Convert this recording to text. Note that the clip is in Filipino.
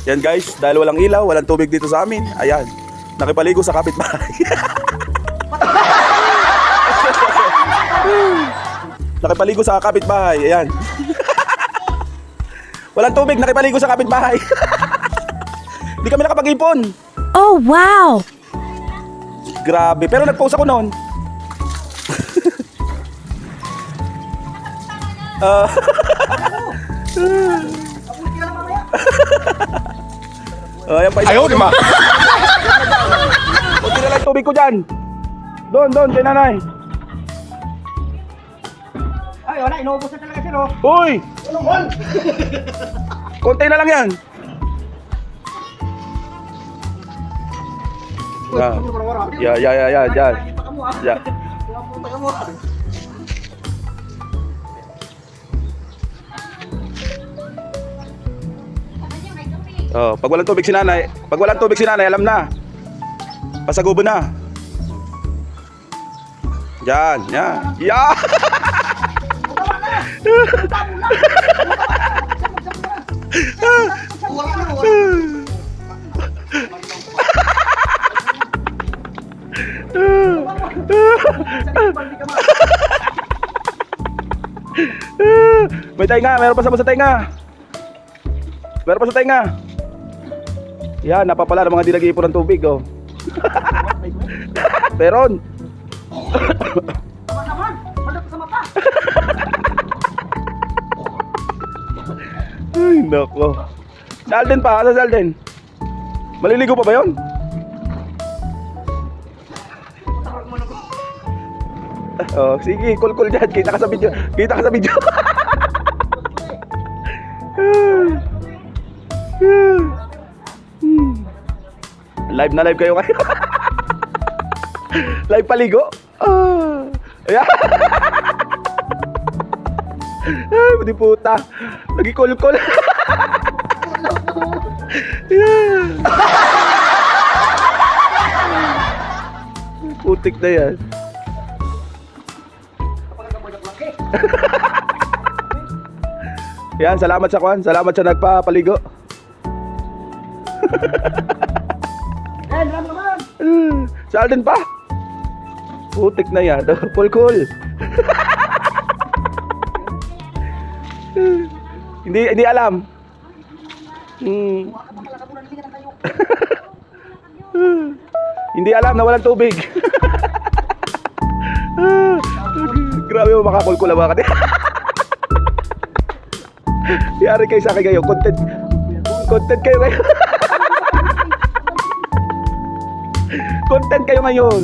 Yan guys, dahil walang ilaw, walang tubig dito sa amin. Ayan, nakipaligo sa kapitbahay. Nakipaligo sa kapitbahay. Ayan. Walang tubig, nakipaligo sa kapitbahay. Hindi kami nakapag-ipon. Oh, wow! Grabe, pero nag-post ako noon. Ayan pa isa. Ayaw, di ma. Kunti na lang tubig ko dyan. Doon, kay nanay. Ay, wala, inuubos na talaga sir, oh. Uy! Konti na lang yan. Yan. Yan. Yan. Oh, pag walang tubig si nanay, alam na. Pasagubo na. Yan. Yeah. May tainga, meron pa sa tainga. Yan, napapala ng mga di nag-iipon ng tubig, oh. Meron. Naman, malap sa mata. Ay, nako. Sa Alden pa, sa Alden. Maliligo pa ba yun? Oh, sige, cool dyan. Kita ka sa video. Live na live kayo ngayon. Live paligo. Ayan. Ay, pati puta. Nag-cool. Ayan. Putik na yan. Yan, salamat sa kwan. Salamat sa nagpapaligo. Ram naman. Sa Alden pa. Putik na yan. Cool. Hindi alam. Hindi alam na walang tubig. Grabe mo, makakulkul na bakit. Yari kayo sa akin ngayon. Content kayo ngayon. Content kayo ngayon.